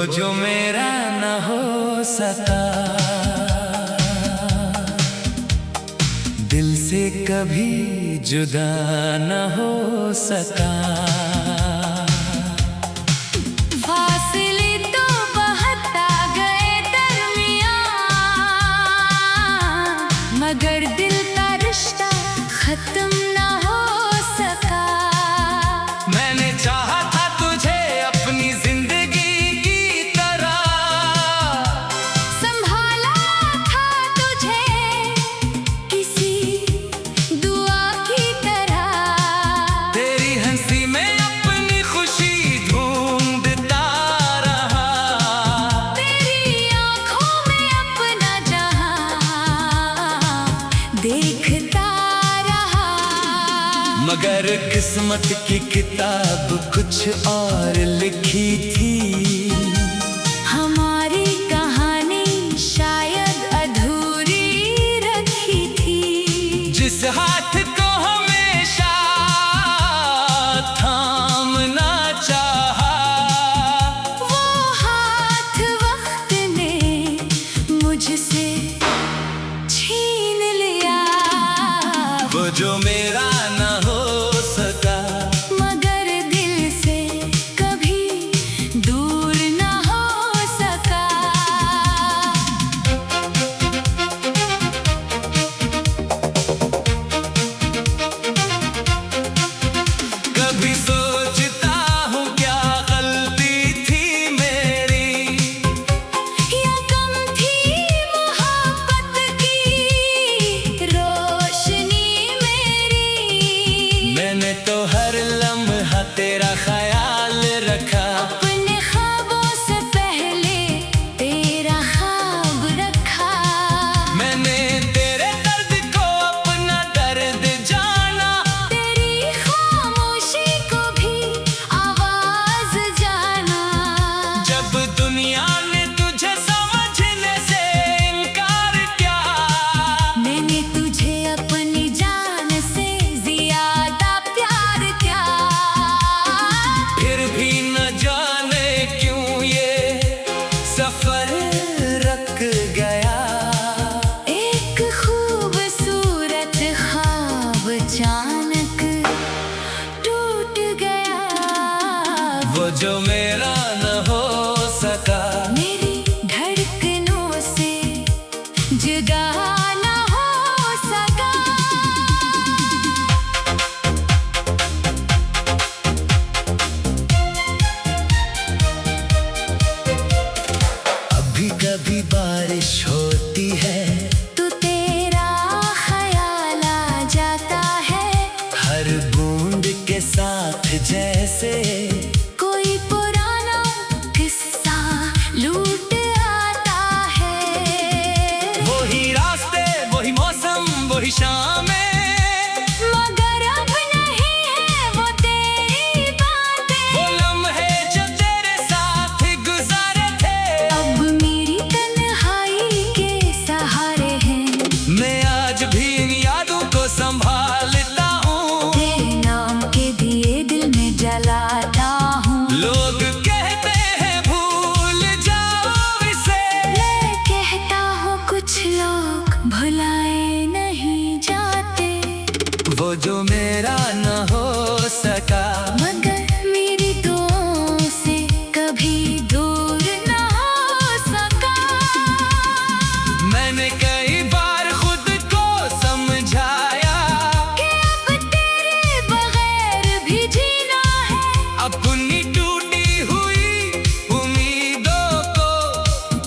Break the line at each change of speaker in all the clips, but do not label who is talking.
जो मेरा न हो सका, दिल से कभी जुदा न हो सका।
फासले तो बहुत आ गए दरमियां, मगर दिल का रिश्ता खत्म न हो सका।
मैंने चाहा था तुझे अपनी जिंदगी की तरह,
संभाला था तुझे किसी दुआ की तरह।
तेरी हंसी में अपनी खुशी ढूंढता रहा,
तेरी आंखों में अपना जहां देखता रहा।
मगर किस्मत की किताब कुछ और लिखी थी।
हमारी कहानी शायद अधूरी रखी थी।
जिस हाथ को हमेशा थामना चाहा,
वो हाथ वक्त ने मुझसे छीन लिया।
वो जो मेरा न हो सका,
मगर दिल से कभी दूर न हो सका।
कभी सोचता हूँ क्या गलती थी मेरी,
या कम थी मोहब्बत की रोशनी मेरी।
मैंने तो हर लम्हा तेरा ख्याल रखा।
अपने ख्वाबों से पहले तेरा ख्वाब रखा।
मैंने तेरे दर्द को अपना दर्द जाना,
तेरी खामोशी को भी आवाज जाना।
जब दुनिया ने तुझे समझने से इनकार किया,
मैंने तुझे अपनी जान से ज्यादा प्यार किया।
फिर भी न जाने क्यों ये सफर रक गया।
एक खूबसूरत ख्वाब अचानक टूट गया।
वो जो मेरा न हो सका,
मेरी धड़कनों से जुदा न हो सका।
अभी कभी बारिश होती है,
तो तेरा ख्याल आ जाता है।
हर बूंद के साथ जैसे
कोई पुराना किस्सा लूट आता है।
वही रास्ते, वही मौसम, वही शामें,
मगर अब नहीं है वो तेरी बातें।
वो लम्हे जो तेरे साथ गुजारे थे।
अब मेरी तन्हाई के सहारे हैं।
मैं आज भी इन यादों को संभालता हूँ।
तेरे नाम के दिए दिल में जलाता हूँ।
लोग कहते हैं भूल जाओ इसे,
मैं कहता हूँ कुछ लोग भुलाए नहीं जाते।
वो जो मेरा न हो सका,
मगर मेरी दुआओं से कभी दूर न हो सका।
मैंने कई बार खुद को समझाया
कि अब तेरे बगैर भी जीना है।
अपनी टूटी हुई उम्मीदों को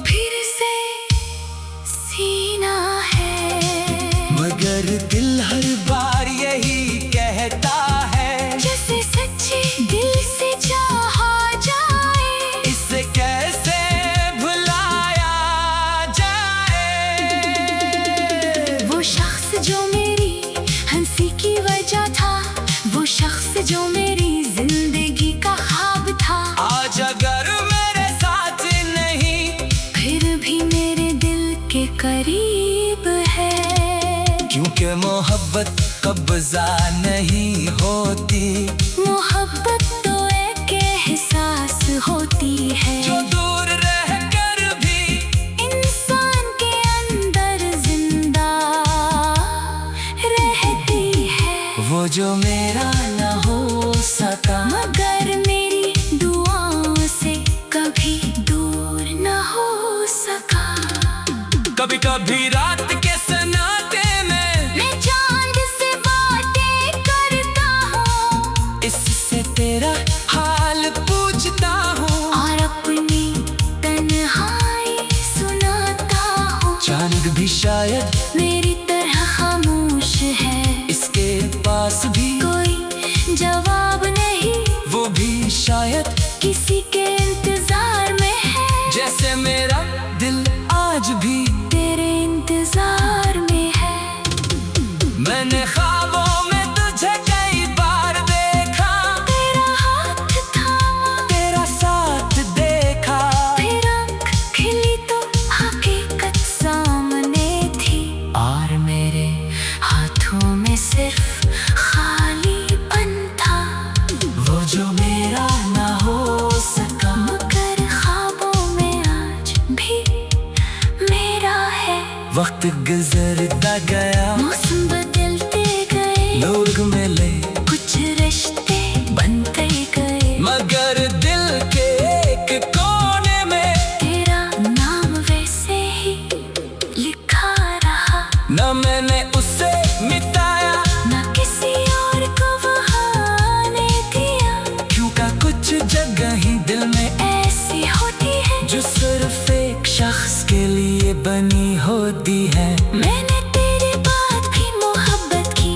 फिर से सीना है।
मगर दिल हर बार यही कहता है,
जैसे सच्चे दिल से चाहा जाए।
इसे कैसे भुलाया जाए।
वो शख्स जो मेरी हंसी की वजह था, वो शख्स जो मेरी जिंदगी का ख्वाब था।
आज अगर मेरे साथ नहीं,
फिर भी मेरे दिल के करीब है।
क्योंकि मोहब्बत कब्जा नहीं होती,
मोहब्बत तो एक एहसास होती है।
जो दूर वो जो मेरा न हो सका,
मगर मेरी दुआओं से कभी दूर न हो सका।
कभी कभी रात के सन्नाटे में
मैं चांद से बातें करता हूँ,
इससे तेरा हाल पूछता हूँ,
और अपनी तन्हाई सुनाता हूँ।
चांद भी शायद
मेरी तरह खामोश है,
इसके पास भी
कोई जवाब नहीं,
वो भी शायद
किसी के इंतजार में है।
जैसे मेरा दिल आज भी
तेरे इंतजार में है।
मैंने ख्वाबों में तुझे कई बार देखा,
तेरा हाथ थामा,
तेरा साथ देखा,
फिर आँख खिली तो हकीकत सामने थी, और मेरे हाथों में सिर्फ खालीपन था।
वो जो मेरा ना हो सका,
मगर ख्वाबों में आज भी मेरा है।
वक्त गुजरता गया,
मौसम बदलते गए,
लोग मिले,
कुछ रिश्ते बनते गए,
मगर दिल के एक कोने में
तेरा नाम वैसे ही लिखा रहा।
न मैंने उसे मिटाया,
न किसी और को वहाँ आने दिया,
क्योंकि कुछ जगह ही दिल में
ऐसी होती है
जो सिर्फ एक शख्स के लिए बनी होती है।
मैंने तेरे बाद भी मोहब्बत की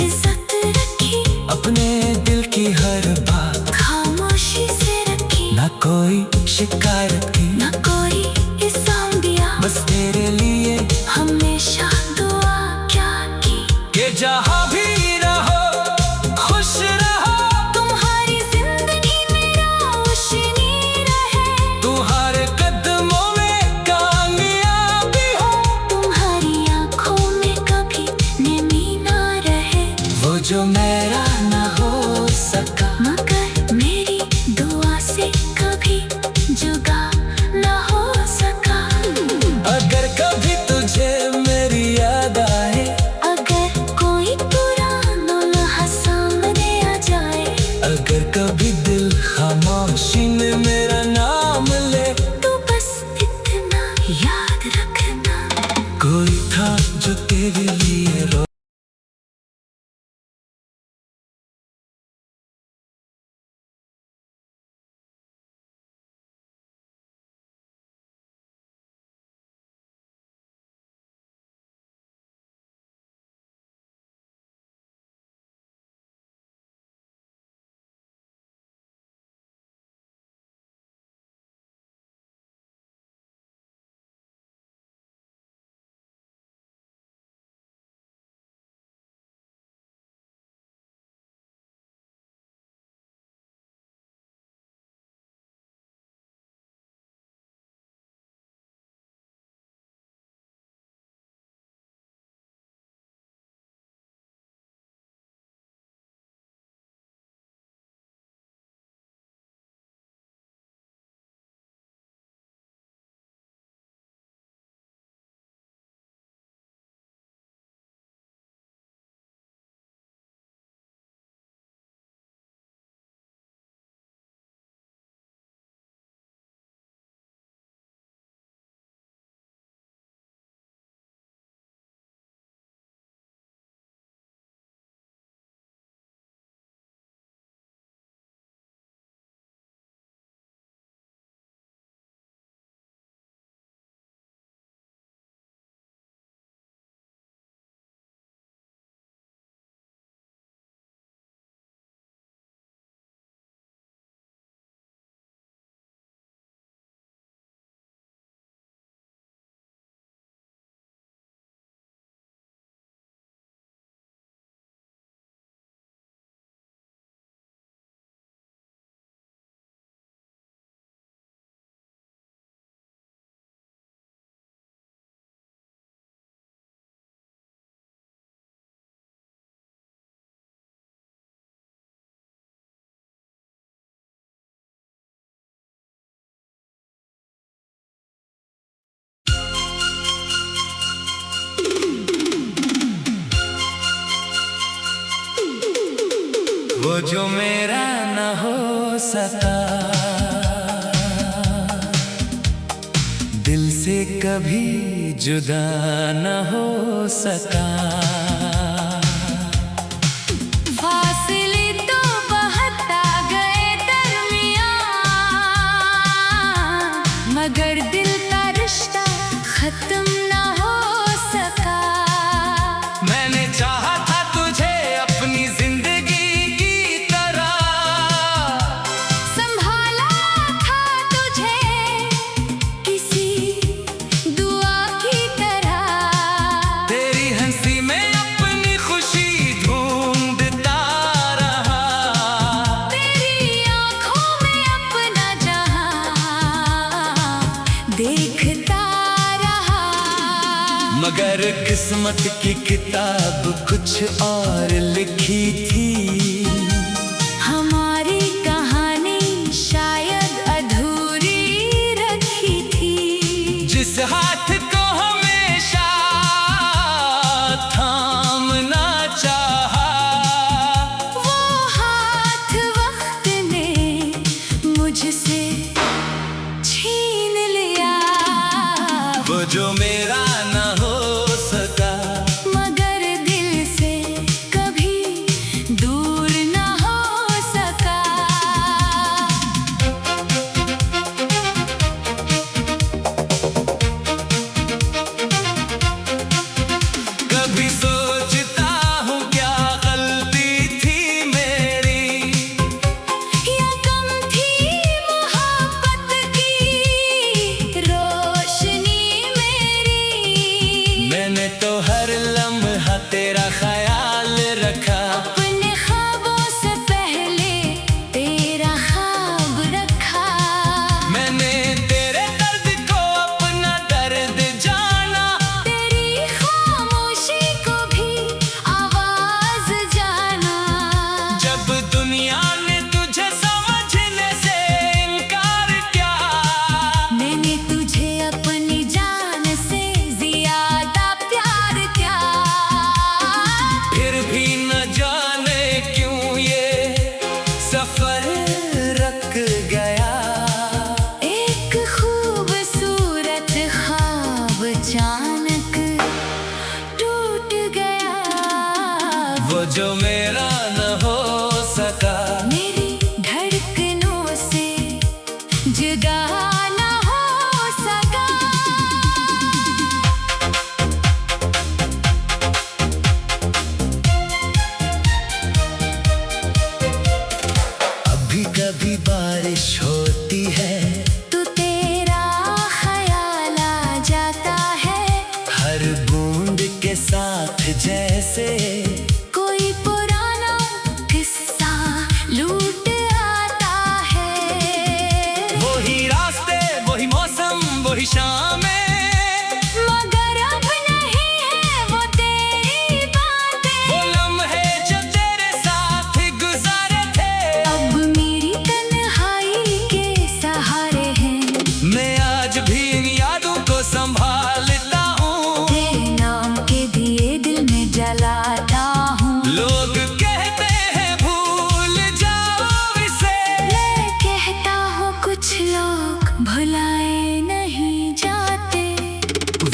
इज्जत रखी,
अपने दिल की हर बात
खामोशी से रखी,
न कोई शिकायत की,
न कोई इल्जाम दिया,
बस तेरे लिए
हमेशा दुआ क्या की
कि जहाँ भी रहो खुश रहो,
तुम्हारी जिंदगी में रोशनी रहे,
तू हर कदमों में कामयाबी हो,
तुम्हारी आंखों में कभी नमी ना रहे।
वो जो मेरा न हो सका,
मगर मेरी दुआ से कभी जुदा न हो सका।
अगर कभी तुझे मेरी याद आए,
अगर कोई पुराना लम्हा सामने आ जाए,
अगर कभी दिल खामोशी में मेरा नाम ले,
तो बस इतना याद रखना,
कोई था जो तेरे लिए रो वो जो मेरा न हो सका, दिल से कभी जुदा न हो सका।
फासले तो बढ़ता गए दरमियां, मगर दिल का रिश्ता खत्म न हो सका।
मैंने चाहा था तुझे अपनी जिंदगी की तरह,
संभाला था तुझे किसी दुआ की तरह।
तेरी हंसी में अपनी खुशी ढूंढता रहा,
तेरी आंखों में अपना जहां देखता रहा।
मगर किस्मत की किताब कुछ और लिखी थी।
हमारी कहानी शायद अधूरी रखी थी।
जिस हाथ को हमेशा थामना चाहा,
वो हाथ वक्त ने मुझसे छीन लिया।
वो जो मेरा न हो सका,
मगर दिल से कभी दूर न हो सका।
कभी सोचता हूँ क्या गलती थी मेरी,
या कम थी मोहब्बत की रोशनी मेरी।
मैंने तो हर लम्हा तेरा ख्याल रखा।
अपने ख्वाबों से पहले तेरा ख्वाब रखा।
मैंने तेरे दर्द को अपना दर्द जाना,
तेरी खामोशी को भी आवाज जाना।
जब दुनिया ने तुझे समझने से इनकार किया,
मैंने तुझे अपनी जान से ज्यादा प्यार किया।
फिर भी न जाने क्यों ये सफर रक गया।
एक खूबसूरत ख्वाब अचानक टूट गया।
वो जो मेरा न हो सका,
मेरी धड़कनों से जुदा न हो सका।
अभी कभी बारिश होती है,
तो तेरा ख्याल आ जाता है।
हर बूंद के साथ जैसे
कोई पुराना किस्सा लूट आता है।
वही रास्ते, वही मौसम, वही शामें,
मगर अब नहीं है वो तेरी बातें।
वो लम्हे जो तेरे साथ गुजारे थे।
अब मेरी तन्हाई के सहारे हैं।
मैं आज भी इन यादों को संभालता हूँ।
तेरे नाम के दिए दिल में जलाता हूँ।
लोग कहते हैं भूल जाओ इसे,
मैं कहता हूँ कुछ लोग भुलाए नहीं जाते।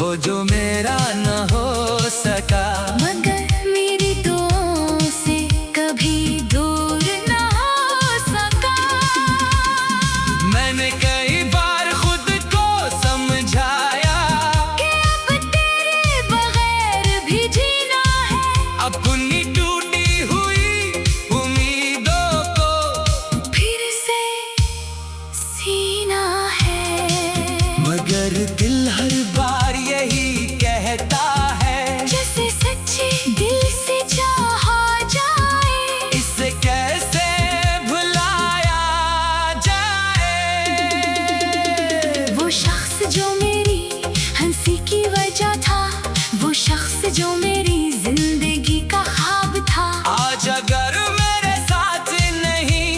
वो जो मेरा न हो सका,
मगर मेरी दुआओं से कभी दूर न हो सका।
मैंने कई बार खुद को समझाया
कि अब तेरे बगैर भी जीना है।
अपनी टूटी हुई उम्मीदों को
फिर से सीना है।
मगर दिल हर बार यही कहता है,
जैसे सच्चे दिल से चाहा जाए।
इसे कैसे भुलाया जाए।
वो शख्स जो मेरी हंसी की वजह था, वो शख्स जो मेरी जिंदगी का ख्वाब था।
आज अगर मेरे साथ नहीं,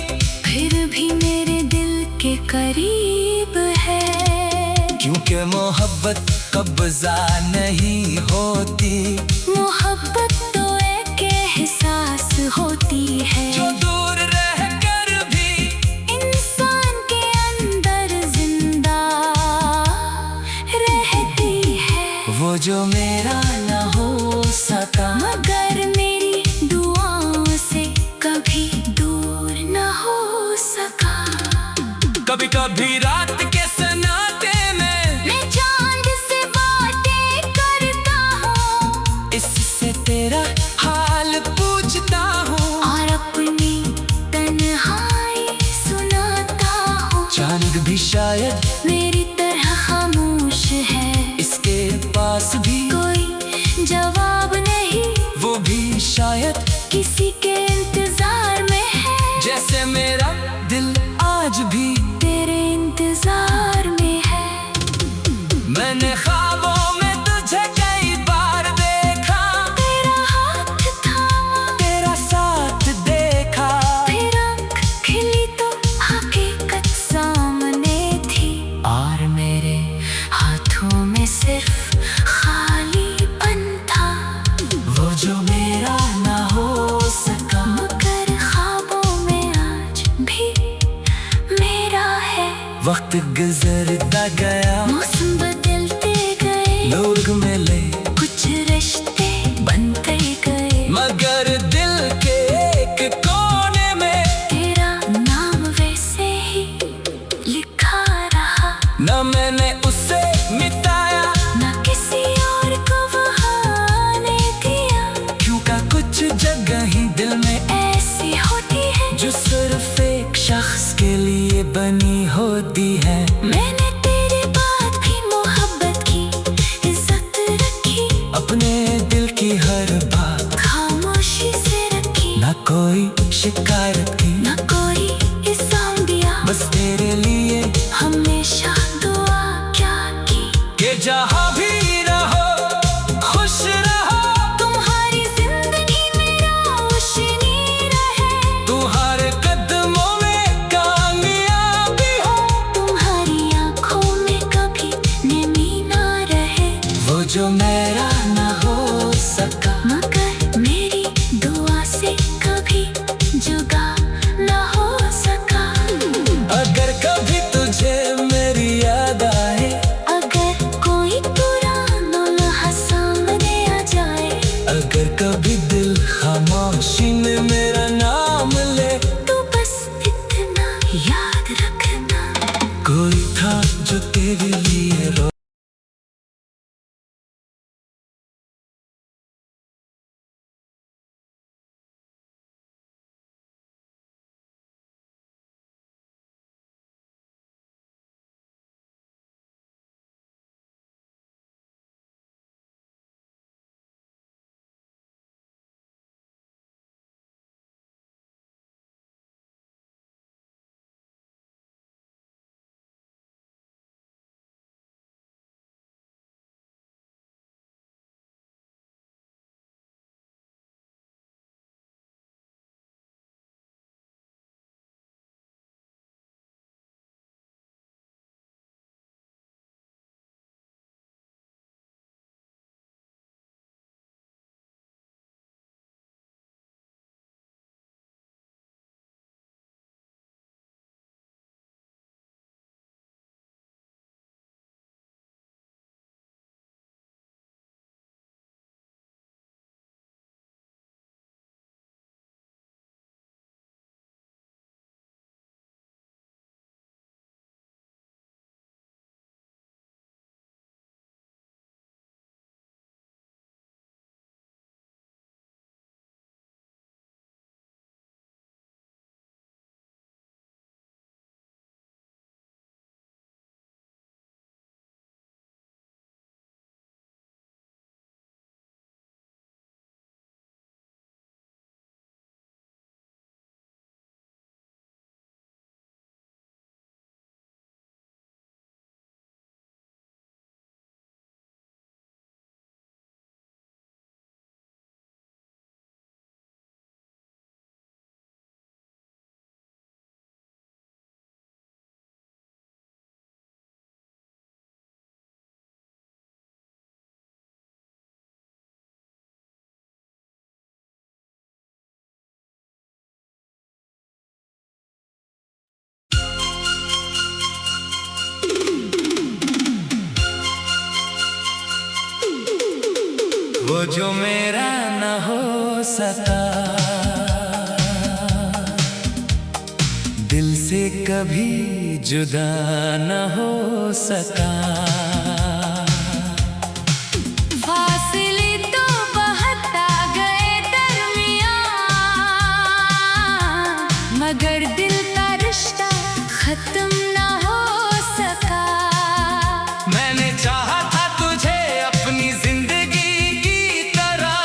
फिर भी मेरे दिल के करीब है।
क्योंकि मोहब्बत कब्जा नहीं होती,
मोहब्बत तो एक एहसास होती है।
जो दूर
वक्त किसी के इंतजार में है,
जैसे मेरा दिल आज भी
तेरे इंतजार में है।
मैंने ख्वाबों में तुझे कई बार देखा,
तेरा हाथ थामा,
तेरा साथ देखा।
फिर आँख खिली तो हकीकत सामने थी, और मेरे हाथों में सिर्फ खालीपन था।
वो जो मेरा ना हो सका,
मगर ख्वाबों में आज भी मेरा है।
वक्त गुजरता गया,
मौसम बदलते गए,
लोग मिले,
कुछ रिश्ते बनते गए,
मगर दिल के एक कोने में
तेरा नाम वैसे ही लिखा रहा।
न मैंने उसे मिटाया,
न किसी और को बहाने दिया,
क्योंकि कुछ जगह ही दिल में
ऐसी होती है
जो सिर्फ एक शख्स के लिए बनी होती है।
मैंने तेरे बाद भी मोहब्बत की इज्जत रखी,
अपने दिल की हर बात
खामोशी से रखी,
न कोई शिकायत की,
न कोई इल्जाम दिया,
बस तेरे लिए
हमेशा दुआ क्या की।
कि जहाँ भी रहो खुश रहो,
तुम्हारी जिंदगी मेरा रोशनी रहे,
तू हर कदमों में कामयाबी हो,
तुम्हारी आँखों में कभी नमी ना रहे।
वो जो मेरा ना हो सका,
मगर मेरी दुआ से कभी जुदा ना हो सका।
अगर कभी तुझे मेरी याद आए,
अगर कोई पुराना लम्हा सामने आ जाए,
अगर कभी दिल खामोशी में मेरा नाम ले,
तो बस इतना याद रखना,
कोई था जो तेरे लिए रो। वो जो मेरा न हो सका, दिल से कभी जुदा न हो सका।
फासले तो बहुत आ गए दरमियां, मगर दिल का रिश्ता खत्म ना हो सका।
मैंने चाहा था तुझे अपनी जिंदगी की तरह,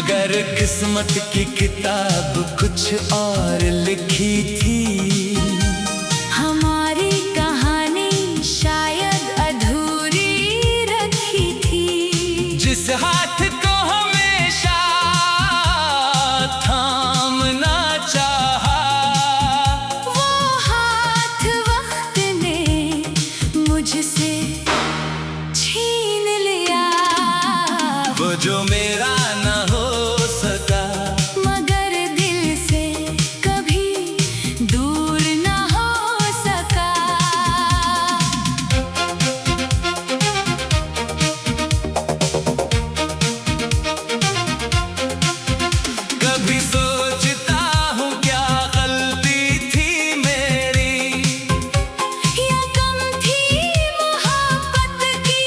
मगर किस्मत की किताब कुछ और लिखी थी।
हमारी कहानी शायद अधूरी रखी थी।
जिस हाथ को हमेशा थामना चाहा,
वो हाथ वक्त ने मुझसे छीन लिया।
वो जो मेरा न हो सका,
मगर दिल से कभी दूर न हो सका।
कभी सोचता हूँ क्या गलती थी मेरी,
या कम थी मोहब्बत की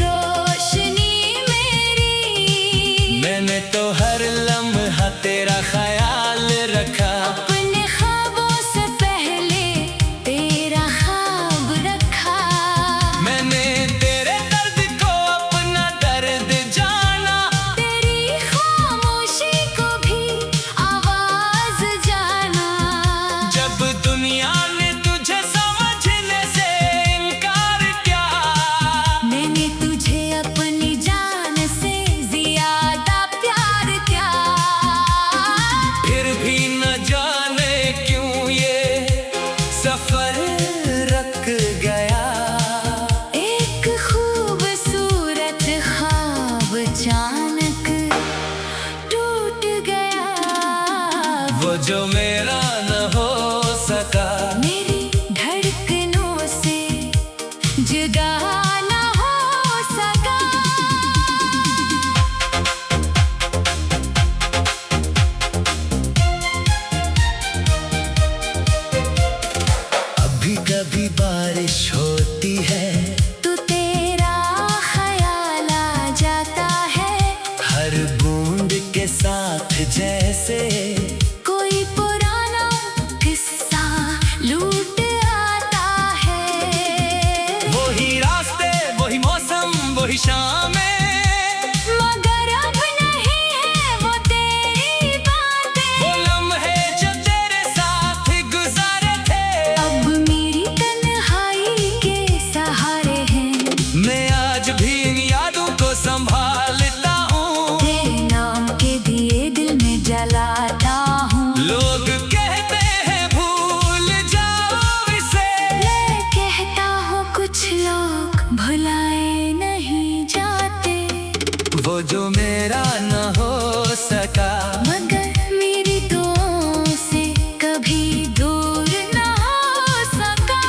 रोशनी मेरी।
मैंने तो हर लम्हा तेरा ख्याल रखा।
अपने ख्वाबों से पहले तेरा ख्वाब रखा।
मैंने तेरे दर्द को अपना दर्द जाना,
तेरी खामोशी को भी आवाज जाना।
जब दुनिया ने तुझे समझने से इनकार किया,
मैंने तुझे अपनी जान से ज्यादा प्यार किया।
फिर भी न जाने क्यों ये सफर रख गया।
एक खूबसूरत ख्वाब अचानक टूट गया।
वो जो मेरा न हो सका,
मेरी धड़कनों से जुदा न हो सका।
अभी कभी बारिश होती है,
तू तेरा ख्याल आ जाता है।
हर बूंद के साथ जैसे
कोई पुराना किस्सा लूट आता है।
वही रास्ते, वही मौसम, वही शामें,
मगर अब नहीं है वो तेरी बातें।
वो लम्हे जो तेरे साथ गुजारे थे।
अब मेरी तन्हाई के सहारे हैं।
मैं आज भी इन यादों को संभालता हूँ।
तेरे नाम के दिए दिल में जलाता हूँ।
लोग कहते हैं भूल जाओ इसे,
मैं कहता हूँ कुछ लोग भुलाए नहीं जाते।
वो जो मेरा न हो सका।
मगर मेरी दुआओं से कभी दूर न हो सका।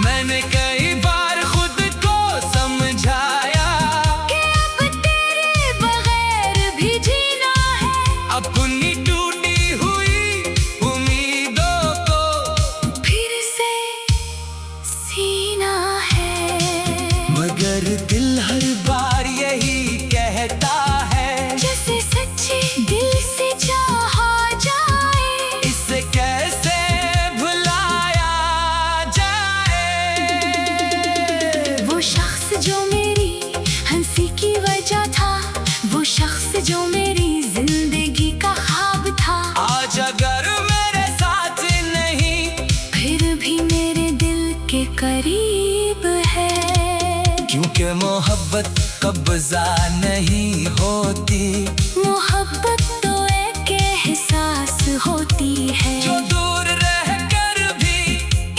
मैंने कई बार खुद को समझाया,
कि अब तेरे बगैर भी जीना है।
अपनी टूटी हुई उम्मीदों को
फिर से सीना है।
मगर दिल हर बार यही कहता है,
जैसे सच्चे दिल से चाहा जाए।
इसे कैसे भुलाया जाए।
वो शख्स जो मेरी हंसी की वजह था, वो शख्स जो मेरी जिंदगी का ख्वाब था।
आज अगर मेरे साथ नहीं,
फिर भी मेरे दिल के करीब है।
क्योंकि मोहब्बत कब्जा नहीं होती,
मोहब्बत तो एक एहसास होती है।
जो दूर रह कर भी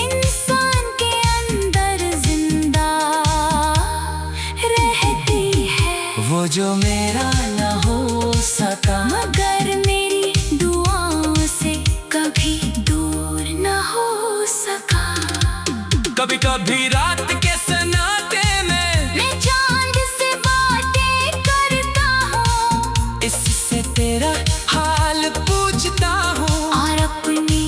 इंसान के अंदर जिंदा रहती है।
वो जो मेरा न हो सका।
मगर मेरी दुआओं से कभी दूर न हो सका।
कभी कभी रात के सन्नाटे में
मैं चांद से बातें करता हूँ।
इससे तेरा हाल पूछता हूँ,
और अपनी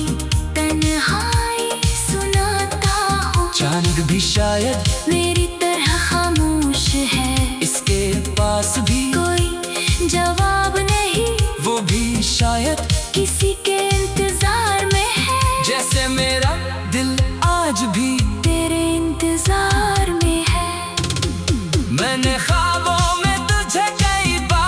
तन्हाई सुनाता हूँ।
चांद भी शायद
मेरी तरह खामोश है।
इसके पास भी
कोई जवाब नहीं,
वो भी शायद
किसी के इंतजार में है।
जैसे मेरा दिल आज भी
तेरे इंतजार में है।
मैंने ख्वाबों में तुझे कई बार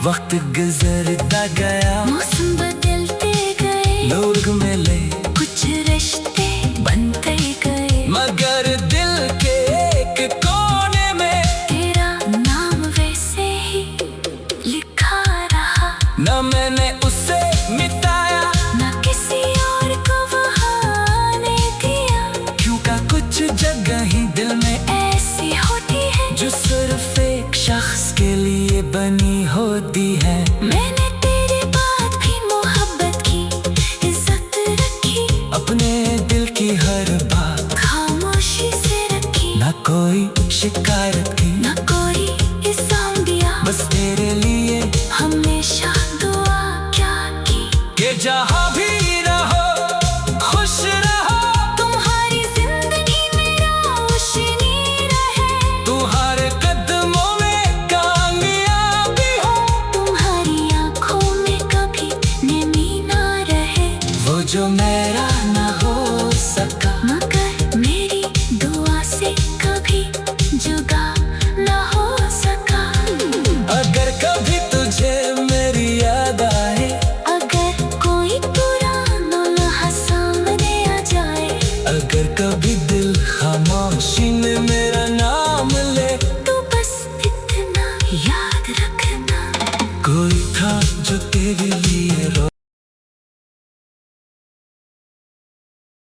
वक्त गुजरता गया,
मौसम बदलते गए,
लोग मिले,
कुछ रिश्ते बनते गए,
मगर दिल के एक कोने में
तेरा नाम वैसे ही लिखा रहा।
न मैंने उसे मिटाया,
न किसी और को वहाँ आने दिया,
क्यों का कुछ जगह ही दिल में
ऐसी होती है
जो सिर्फ एक शख्स के लिए बनी होती है।
मैंने तेरे बाद भी मोहब्बत की इज्जत रखी,
अपने दिल की हर बात
खामोशी से रखी,
न कोई शिकायत की,
न कोई इल्जाम दिया,
बस तेरे लिए
हमेशा दुआ क्या की
कि जहाँ भी रहो खुश रहो,
तुम्हारी जिंदगी में रोशनी रहे,
तुम्हारे कदमों में कामयाबी हो,
तुम्हारी आंखों में कभी नमी ना रहे,
वो जो मेरा ना हो सका,
मगर मेरी दुआ से कभी जुदा ना हो सका।
अगर कभी तुझे मेरी याद आए,
अगर कोई पुराना लम्हा सामने आ जाए,
अगर कभी दिल खामोशी में मेरा नाम ले,
तो बस इतना याद रखना,
कोई था जो तेरे लिए रो